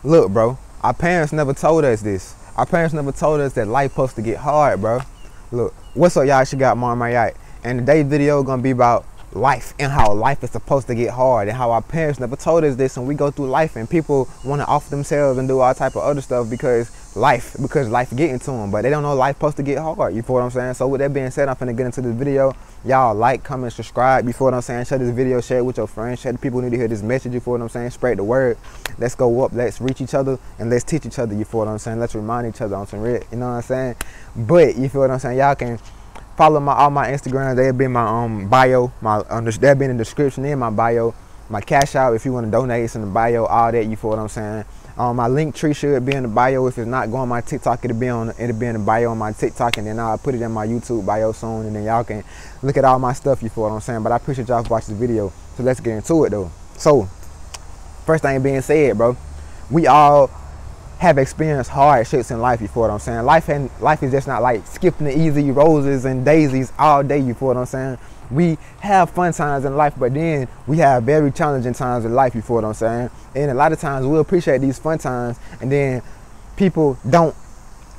Look, bro, our parents never told us this. Our parents never told us that life supposed to get hard, bro. Look, what's up, y'all? She got Marmite. And today's video gonna be about life and how life is supposed to get hard and how our parents never told us this, and we go through life and people want to off themselves and do all type of other stuff because life getting to them, but they don't know life supposed to get hard. You feel what I'm saying? So with that being said, I'm finna get into this video. Y'all like, comment, subscribe. You feel what I'm saying? Share this video, share it with your friends, share the people who need to hear this message. You feel what I'm saying? Spread the word. Let's go up, let's reach each other, and let's teach each other. You feel what I'm saying? Let's remind each other on some real, you know what I'm saying? But you feel what I'm saying? Y'all can follow all my Instagrams. They'll be in my bio. They'll be in the description in my bio. My cash out if you want to donate, it's in the bio. All that, you feel what I'm saying? My link tree should be in the bio. If it's not, go on my TikTok. It'll be in the bio on my TikTok, and then I'll put it in my YouTube bio soon, and then y'all can look at all my stuff. You feel what I'm saying? But I appreciate y'all for watching this video. So let's get into it though. So first thing being said, bro, we all have experienced hardships in life. You feel what I'm saying? Life is just not like skipping the easy roses and daisies all day. You feel what I'm saying? We have fun times in life, but then we have very challenging times in life. You feel what I'm saying? And a lot of times we'll appreciate these fun times, and then people don't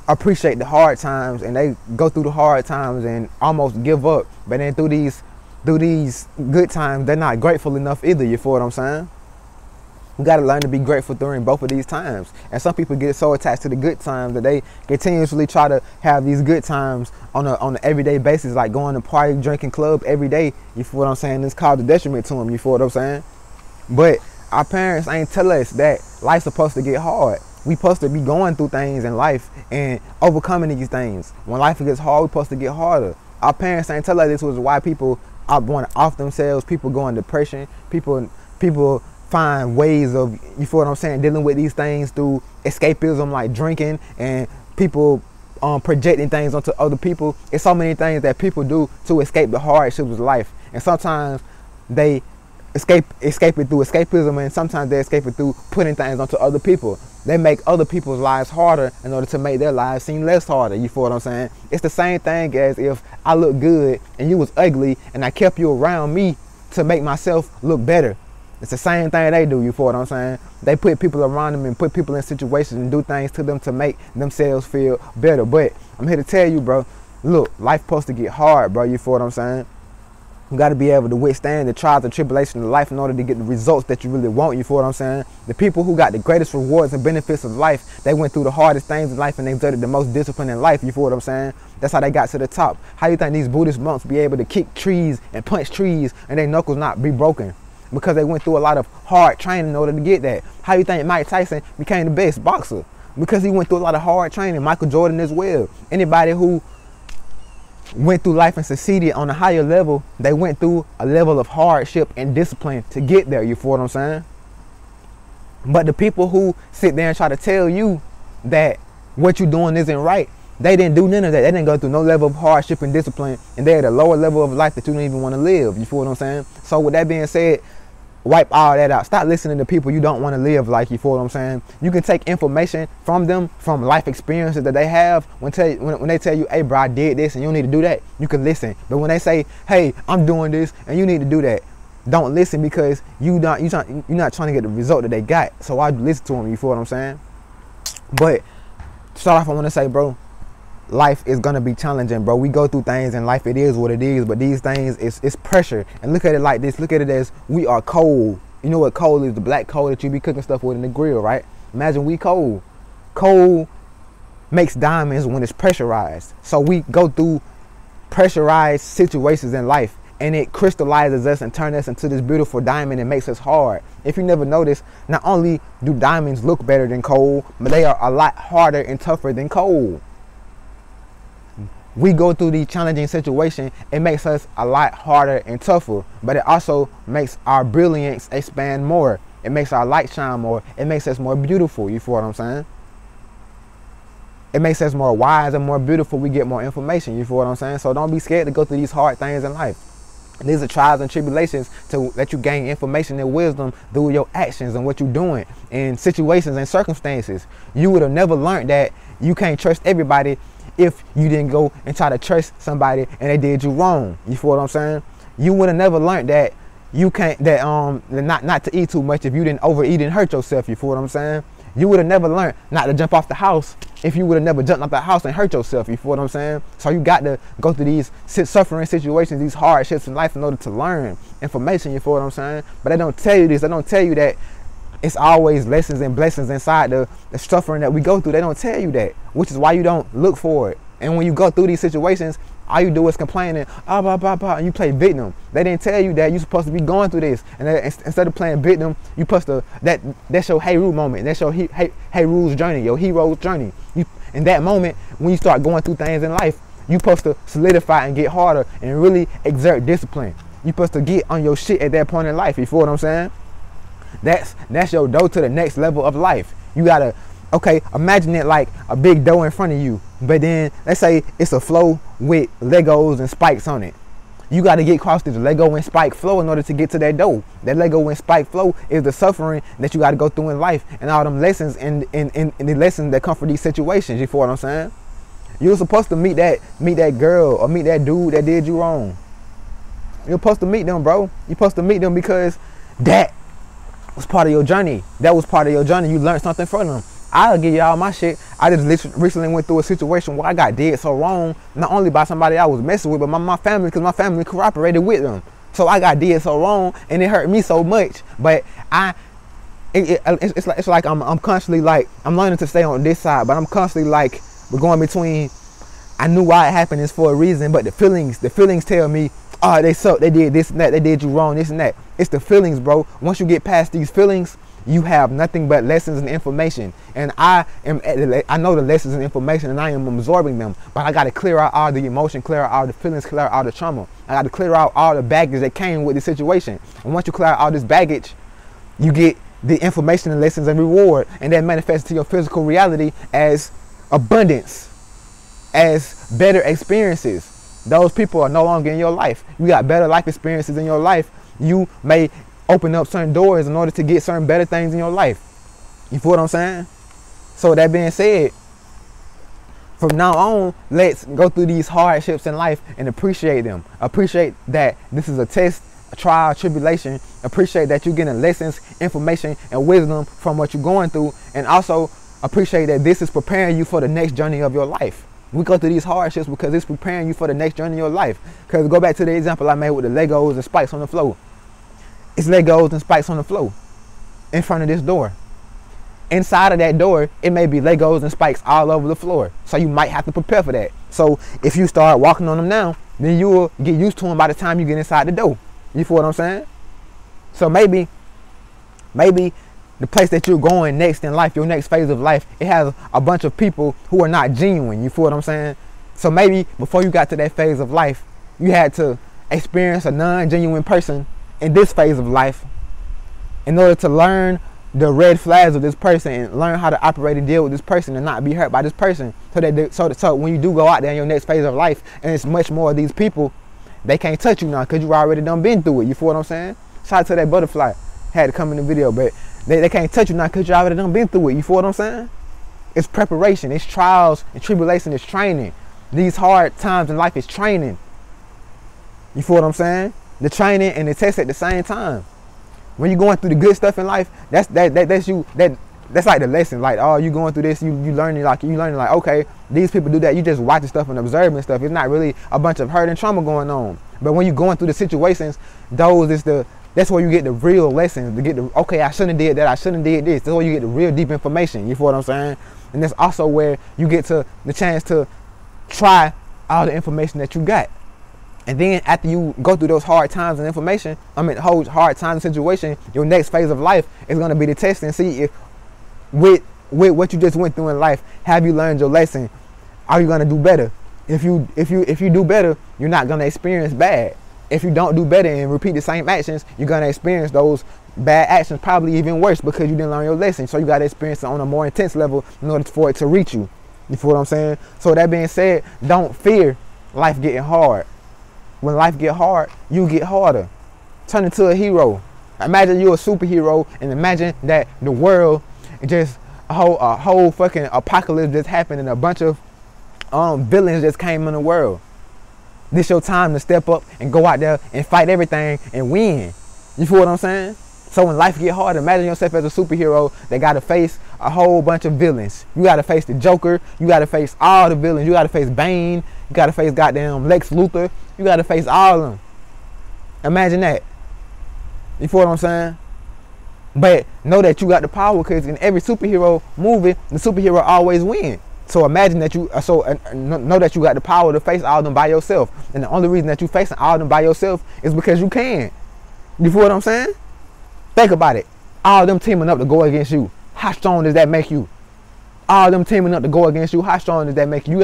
appreciate the hard times, and they go through the hard times and almost give up. But then through these good times, they're not grateful enough either. You feel what I'm saying? We got to learn to be grateful during both of these times. And some people get so attached to the good times that they continuously try to have these good times on an everyday basis, like going to party, drinking club every day. You feel what I'm saying? It's called a detriment to them. You feel what I'm saying? But our parents ain't tell us that life's supposed to get hard. We supposed to be going through things in life and overcoming these things. When life gets hard, we supposed to get harder. Our parents ain't tell us this was why people are going off themselves. People go in depression. People find ways of, you feel what I'm saying, dealing with these things through escapism, like drinking, and people projecting things onto other people. It's so many things that people do to escape the hardships of life, and sometimes they escape it through escapism, and sometimes they escape it through putting things onto other people. They make other people's lives harder in order to make their lives seem less harder. You feel what I'm saying? It's the same thing as if I look good and you was ugly and I kept you around me to make myself look better. It's the same thing they do. You feel what I'm saying? They put people around them and put people in situations and do things to them to make themselves feel better. But I'm here to tell you, bro, look, life supposed to get hard, bro. You feel what I'm saying? You got to be able to withstand the trials and tribulations of life in order to get the results that you really want. You feel what I'm saying? The people who got the greatest rewards and benefits of life, they went through the hardest things in life and they exerted the most discipline in life. You feel what I'm saying? That's how they got to the top. How you think these Buddhist monks be able to kick trees and punch trees and their knuckles not be broken? Because they went through a lot of hard training in order to get that. How you think Mike Tyson became the best boxer? Because he went through a lot of hard training. Michael Jordan as well. Anybody who went through life and succeeded on a higher level, they went through a level of hardship and discipline to get there. You feel what I'm saying? But the people who sit there and try to tell you that what you're doing isn't right, they didn't do none of that. They didn't go through no level of hardship and discipline, and they're at a lower level of life that you don't even want to live. You feel what I'm saying? So with that being said, wipe all that out. Stop listening to people you don't want to live like. You feel what I'm saying? You can take information from them, from life experiences that they have. When they tell you, hey bro, I did this and you need to do that, you can listen. But when they say, hey, I'm doing this and you need to do that, don't listen, because you're not trying to get the result that they got. So why listen to them? You feel what I'm saying? But to start off, I want to say, bro, life is gonna be challenging, bro. We go through things in life. It is what it is. But these things, it's pressure. And look at it like this. Look at it as we are coal. You know what coal is? The black coal that you be cooking stuff with in the grill, right? Imagine we coal. Coal makes diamonds when it's pressurized. So we go through pressurized situations in life, and it crystallizes us and turns us into this beautiful diamond and makes us hard. If you never noticed, not only do diamonds look better than coal, but they are a lot harder and tougher than coal. We go through these challenging situations, it makes us a lot harder and tougher, but it also makes our brilliance expand more. It makes our light shine more. It makes us more beautiful. You feel what I'm saying? It makes us more wise and more beautiful. We get more information. You feel what I'm saying? So don't be scared to go through these hard things in life. And these are trials and tribulations to let you gain information and wisdom through your actions and what you're doing in situations and circumstances. You would have never learned that you can't trust everybody if you didn't go and try to trust somebody and they did you wrong. You feel what I'm saying? You would have never learned that you can't, not to eat too much if you didn't overeat and hurt yourself. You feel what I'm saying? You would have never learned not to jump off the house if you would have never jumped off the house and hurt yourself. You feel what I'm saying? So you got to go through these suffering situations, these hardships in life in order to learn information. You feel what I'm saying? But they don't tell you this. They don't tell you that it's always lessons and blessings inside the suffering that we go through. They don't tell you that, which is why you don't look for it. And when you go through these situations, all you do is complaining, and you play victim. They didn't tell you that you're supposed to be going through this. And instead of playing victim, you supposed to, that's your Hey Roo moment. That's your Hey Roo's journey, your hero's journey. In that moment, when you start going through things in life, you're supposed to solidify and get harder and really exert discipline. You're supposed to get on your shit at that point in life. You feel what I'm saying? That's your door to the next level of life. You gotta, okay, imagine it like a big door in front of you, but then let's say it's a flow with Legos and spikes on it. You got to get across this Lego and spike flow in order to get to that door. That Lego and spike flow is the suffering that you got to go through in life, and all them lessons and the lessons that come from these situations. You feel what I'm saying? You were supposed to meet that girl or meet that dude that did you wrong. You're supposed to meet them, bro. You're supposed to meet them because that was part of your journey. That was part of your journey. You learned something from them. I'll give y'all my shit. I just recently went through a situation where I got dead so wrong, not only by somebody I was messing with, but my family, because my family cooperated with them. So I got dead so wrong, and it hurt me so much. But it's like I'm constantly like, I'm learning to stay on this side, but I'm constantly like, we're going between, I knew why it happened is for a reason, but the feelings tell me, oh, they suck, they did this and that, they did you wrong, this and that. It's the feelings, bro. Once you get past these feelings, you have nothing but lessons and information. And I know the lessons and information, and I am absorbing them. But I got to clear out all the emotion, clear out all the feelings, clear out all the trauma. I got to clear out all the baggage that came with the situation. And once you clear out all this baggage, you get the information and lessons and reward. And that manifests to your physical reality as abundance, as better experiences. Those people are no longer in your life. You got better life experiences in your life. You may open up certain doors in order to get certain better things in your life. You feel what I'm saying? So that being said, from now on, let's go through these hardships in life and appreciate them. Appreciate that this is a test, a trial, tribulation. Appreciate that you're getting lessons, information, and wisdom from what you're going through. And also appreciate that this is preparing you for the next journey of your life. We go through these hardships because it's preparing you for the next journey of your life. Because go back to the example I made with the Legos and spikes on the floor. It's Legos and spikes on the floor in front of this door. Inside of that door, it may be Legos and spikes all over the floor. So you might have to prepare for that. So if you start walking on them now, then you will get used to them by the time you get inside the door. You feel what I'm saying? So maybe the place that you're going next in life, your next phase of life, it has a bunch of people who are not genuine. You feel what I'm saying? So maybe before you got to that phase of life, you had to experience a non-genuine person in this phase of life in order to learn the red flags of this person and learn how to operate and deal with this person and not be hurt by this person. So when you do go out there in your next phase of life and it's much more of these people, they can't touch you now because you already done been through it. You feel what I'm saying? Shout out to that butterfly. Had to come in the video, but they can't touch you now because you already done been through it. You feel what I'm saying? It's preparation. It's trials and tribulation. It's training. These hard times in life is training. You feel what I'm saying? The training and the test at the same time. When you're going through the good stuff in life, that's like the lesson. Like, oh, you going through this, you learning like okay, these people do that. You just watching stuff and observing stuff. It's not really a bunch of hurt and trauma going on. But when you're going through the situations, that's where you get the real lessons. To get the, okay, I shouldn't have did that. I shouldn't have did this. That's where you get the real deep information. You feel what I'm saying? And that's also where you get to the chance to try all the information that you got. And then after you go through those hard times and information, whole hard times and situation, your next phase of life is going to be the test and see if with what you just went through in life, have you learned your lesson? Are you going to do better? If you do better, you're not going to experience bad. If you don't do better and repeat the same actions, you're going to experience those bad actions, probably even worse, because you didn't learn your lesson. So you got to experience it on a more intense level in order for it to reach you. You feel what I'm saying? So that being said, don't fear life getting hard. When life get hard, you get harder. Turn into a hero. Imagine you're a superhero and imagine that the world just a whole fucking apocalypse just happened and a bunch of villains just came in the world. This your time to step up and go out there and fight everything and win. You feel what I'm saying? So when life get hard, imagine yourself as a superhero that got to face a whole bunch of villains. You got to face the Joker. You got to face all the villains. You got to face Bane. You got to face goddamn Lex Luthor. You got to face all of them. Imagine that. You feel what I'm saying? But know that you got the power, because in every superhero movie, the superhero always wins. So imagine that you, know that you got the power to face all of them by yourself. And the only reason that you facing all of them by yourself is because you can. You feel what I'm saying? Think about it. All of them teaming up to go against you. How strong does that make you? All of them teaming up to go against you. How strong does that make you?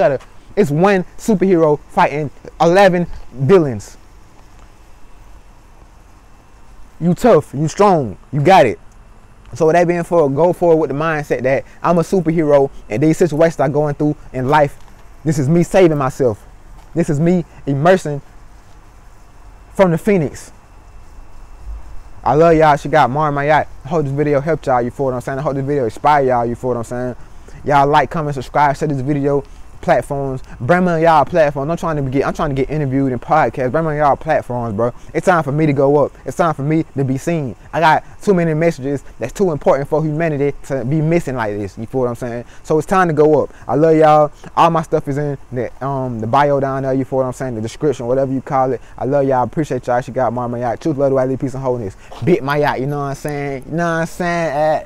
It's one superhero fighting 11 villains. You tough, you strong, you got it. So with that being said, go forward with the mindset that I'm a superhero and these situations I'm going through in life, this is me saving myself. This is me immersing from the Phoenix. I love y'all. She got Mar my yacht. I hope this video helped y'all, you feel what I'm saying? I hope this video inspired y'all, you feel what I'm saying? Y'all like, comment, subscribe, share this video. Platforms, bring me on y'all platforms. I'm trying to get interviewed in podcasts. Bring me on y'all platforms, bro. It's time for me to go up. It's time for me to be seen. I got too many messages that's too important for humanity to be missing like this. You feel what I'm saying? So it's time to go up. I love y'all. All my stuff is in the bio down there. You feel what I'm saying? The description, whatever you call it. I love y'all. Appreciate y'all. She got my yacht. Truth, love, the way, peace, and wholeness. Bit my yacht. You know what I'm saying? You know what I'm saying?